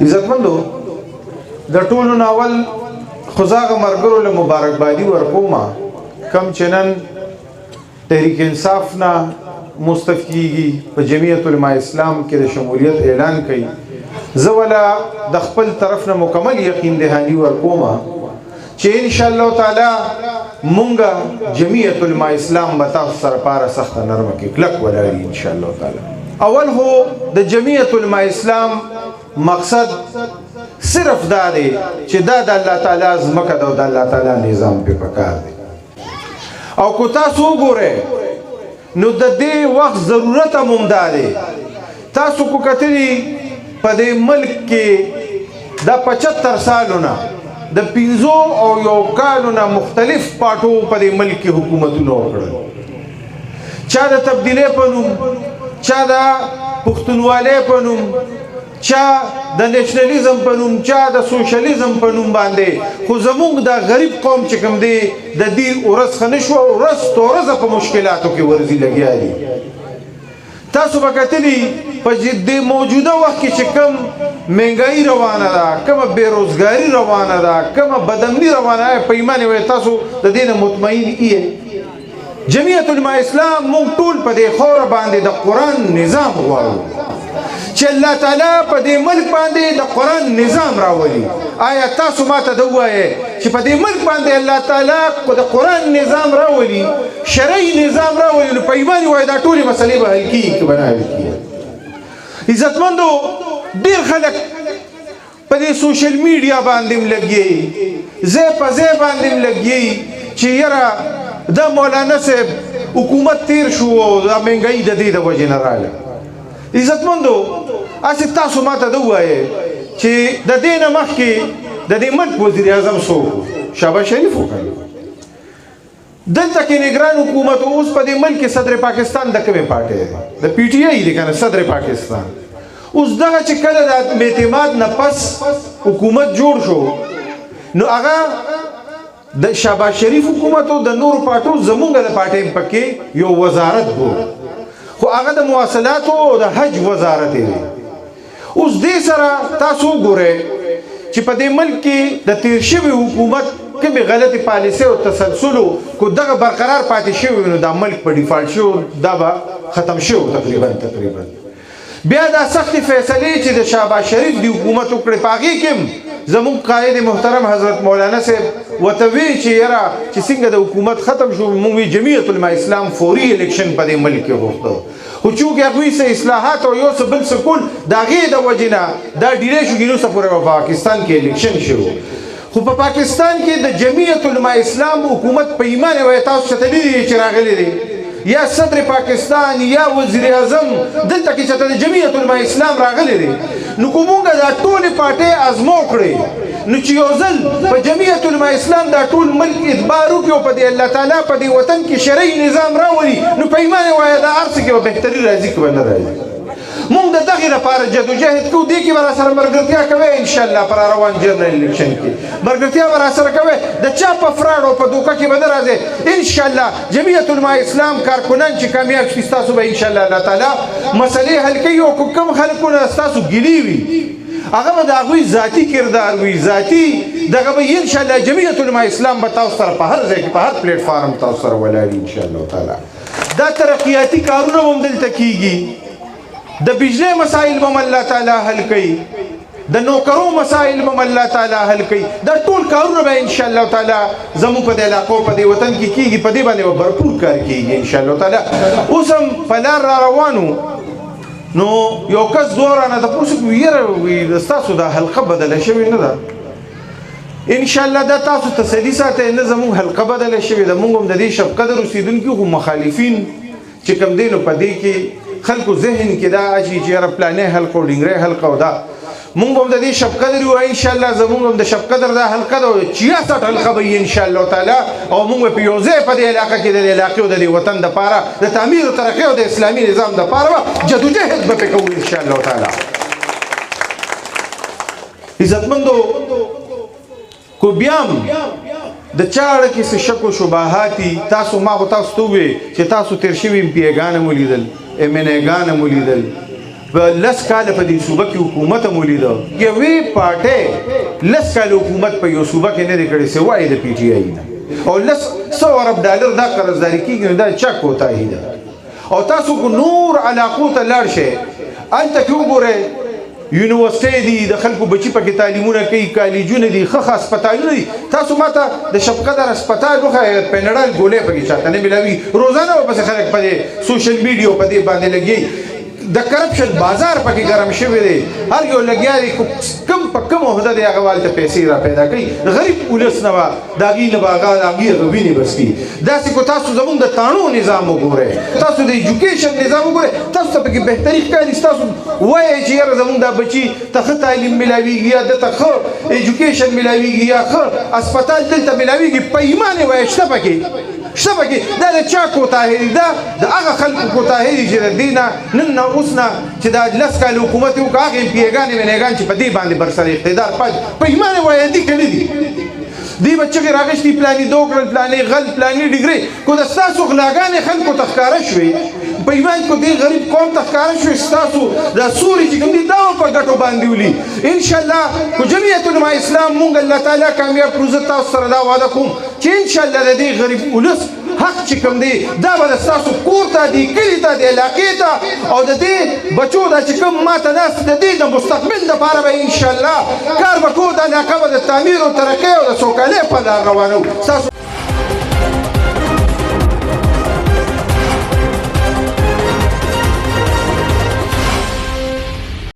عزتمندو د ټولو ناول خزاغه مرګرو له مبارکبادي ورکوما کم چنن تحریک انصاف نه مستفیږي په جمعیت علماء اسلام کې د شمولیت اعلان کړي زولا د خپل طرف نه مکمل یقین دهانی ورکوما چې ان شاء الله تعالی مونږه جمعیت علماء اسلام بتا سره پاره سخت نرمه کې کلک ولري ان شاء الله تعالی. اول هو د جمعیت علماء اسلام مقصد صرف دا دی چې دا د الله تعالی زمکه د الله تعالی نظام په پکار دی او کو تاسو وګورئ نو د دې وخت ضرورت هم دا دی. تاسو کو کتلی په دې ملک کې د 75 سالونه د 15 او یو کالونه مختلف پاټو په دې ملک کې حکومتونه وکړل. چا د تبدیلی په نوم، چا د پښتونوالۍ په نوم، چا د نیشنلیزم په نوم، چا د سوشلیزم په نوم باندې. خو زمونږ د غریب قوم چې کوم دی د دې ورځ ښه نه شوه، ورځ تورځه په مشکلاتو کې ورځي لګیا دي. تاسو به کتلي په دې موجوده وخت کې چې کوم مهنګایي روانه ده، کومه بېروزګاري روانه ده، کومه بدامني روانه ده، په ایمان وایي تاسو د دې نه مطمئن یې. جمعیت علماء اسلام مونږ ټول په دې خوره باندې د قرآن نظام غواړو چې الله تعالی په دې ملک باندې د قرآن نظام راولي. آیا تاسو ماته دا ووایئ چې په دې ملک باندې الله تعالی د قرآن نظام راولي، شرعي نظام راولي، نو په ایمان وایي دا ټولې مسلې به حل کېږي که به نه حل کېږي؟ عزتمندو ډېر خلک په دې سوشل میډیا باندې هم لګیږي، ځای په ځای باندې هم لګیږي چې یاره دا مولانا صاحب حکومت تیر شو او دا مهنګایي د دې د وجې نه راغله. عزتمندو هسې تاسو ماته دا ووایئ چې د دې نه مخکې د دې ملک وزیر اعظم څوک و؟ شهباز شریف وکړ. دلته کې نگران حکومت اوس په دې ملک کې صدر پاکستان د کومې پارټۍ دی؟ د پی ټي آی دی که نه، صدر پاکستان. اوس دغه چې کله د اعتماد نه پس حکومت جوړ شو نو هغه د شهباز شریف حکومت او د نورو پارټو زمونږ د پارټۍ پکې یو وزارت و، خو هغه د مواصلاتو او د حج وزارت دی. اوس دې سره تاسو وګورئ چې په دې ملک کې د تیر شوي حکومت کومې غلطې پالیسۍ او تسلسلو کو دغه برقرار پاتې شوي نو دا ملک په ډیفالټ شو، دا به ختم شو تقریبا. بیا دا سختې فیصلې چې د شهباز شریف دی حکومت وکړې په هغې کې هم زمونږ قائد محترم حضرت مولانا صاحب ورته وی چې یاره چې څنګه د حکومت ختم شو، مونږ وی جمعیت علماء اسلام فوري الیکشن په دې ملک کې غوښته، خو چونکې هغوی څه اصلاحات او یو څه بل څه کول د هغې د وجې نه دا ډیلی شو، ګینوسه پورې په پاکستان کې الیکشن شو. خو په پاکستان کې د جمعیت علماء اسلام حکومت په ایمان وایي تاسو چته دي چې راغلی دی یا صدر پاکستان یا وزیر اعظم دلته کې چته د جمعیت علماء اسلام راغلی دی. نو که مونږ دا ټولې پارټۍ ازمو کړې نو چې یو ځل په جمعیت علماء اسلام دا ټول ملک ادبار وکړي او په دې الله تعالی په دې وطن کې شرعي نظام راولي نو په ایمان وایه دا هر څه کې به بهتري راځي که به نه راځي. مونږ د دغې لپاره جدوجهد کوو. دې کې به راسره ملګرتیا کوئ انشاءالله په راروان جنرال الیکشن کې ملګرتیا به راسره کوئ. د چا په فراډ او په دوکه کې به نه راځئ. انشاءالله جمعیت علماء اسلام کارکنان چې کامیاب شي ستاسو به انشاءالله الله تعالی مسلې حل کوي. او کوم خلکونه ستاسو ګیلي وي هغه به د هغوی ذاتي کردار وي، ذاتي دغه به انشاءالله جمعیت علماء اسلام به تاسو سره په هر ځای کې په هر پلیټ فارم تاسو سره ولاړ وي انشاءالله تعالی. دا ترقیاتي کارونه هم دلته کیږي. د بجلی مسائل به الله تعالی حل کوي، د نوکرو مسائل به الله تعالی حل کوي. دا ټول کارونه به انشاءالله تعالی زموږ په دې علاقو په دې وطن کې کیږي. په دې باندې به بھرپور کار کیږي انشاءالله تعالی. اوس هم په لار را روانو نو یو کس دوه رانه تپوس کړو یاره ستاسو دا حلقه بدله شوې نه ده. انشاءالله دا تاسو تسلي ساتئ نه زموږ حلقه بدله شوې ده. موږ هم د دې شب قدر اوسېدونکي خو مخالفین چې کوم دی نو په دې کې خلکو ذهن کې دا اچي چې یاره پلانې حلقه او ډینګرۍ حلقه او دا مونږ هم د دې شب قدر یو انشاءالله. زمونږ هم د شب قدر دا حلقه ده 66 حلقه به وي انشاءالله تعالی. او مونږ به په یو ځای په دې علاقه کې د دې علاقې او د دې وطن دپاره د تعمیر او ترقۍ او د اسلامي نظام دپاره به جدوجهد به پرې کوو انشاءالله تعالی. عزتمندو کو بیا هم د چا اړه کې څه شک و شبهات دي تاسو ما خو تاسو ته ووایي چې تاسو تېر شوي ام پي اګان هم ولیدل، ام ان اګان هم ولیدل لس کاله په دې صوبه کې حکومت هم ولیده یوې پارټۍ لس کاله حکومت په یو صوبه کې نه دی کړی سوای د پی ټي آی نه او لس $100 ارب دا قرضداري کېږي نو دا چا کوتاهي ده او تاسو کو نور علاقو ته لاړ شئ هلته کې وګورئ یونیورسټۍ دي د خلکو بچي پکې تعلیمونه کوي کالجونه دي ښه اسپتالونه دي تاسو ماته د شفقدر اسپتال وښایه پینډل ګولۍ پکې چاته نه ملاوي روزانه ورپسې خلک په دې سوشل میډیا په دې باندې لګي د کرپشن بازار پکې ګرم شوی دی هر یو لګیا دی کم په کم عهده دی هغه والته پیسې را پیدا کوي غریب ولس نه به د هغې نه به هغه وینې بس کړي داسې کو تاسو زموږ د تاڼو نظام وګورئ تاسو د ایجوکیشن نظام وګورئ تاسو ته پکې بهتري ښکاري ستاسو وایئ چې یاره زموږ دا بچي ته ښه تعلیم ملاویږي یا دته ښه ایجوکیشن ملاویږي یا ښه اسپتال دلته ملاویږي په ایمان یې وایه شته پکې شته پکې دا د چا کوتاهي دی دا د هغه خلکو کوتاهي دي چې د دې نه نن نه اوس نه چې دا لس کاله حکومت یې وکړه هغه امپیګانې وینېګان چې په دې باندې برسره اقتدار پاتې په ایمان یې وایه دي که نه دي دی به چغې راغشتي پلاني دو کړل پلاني غل پلاني ډیګرې کو د ستاسو غلاګانې خلکو ته ښکاره شوې په ایمان کو دې غریب قوم ته ښکاره شوې ستاسو دا سوري چې کوم دي دا په ګټو باندې ولي انشاءالله کو جمعیت علما اسلام مونږ الله تعالی کامیاب کړو زه تاسو سره دا وعده کوم چې انشاءالله د دې غریب ولس حق چې کوم دی دا به د ستاسو کور ته دی کلي ته دی علاقې ته او د دې بچو دا چې کوم ماته ناست د دې د مستقبل دپاره به انشاءالله کار به ټول د علاقه به د تعمیر او ترقۍ او د سوکالۍ په لار روانو ستاسو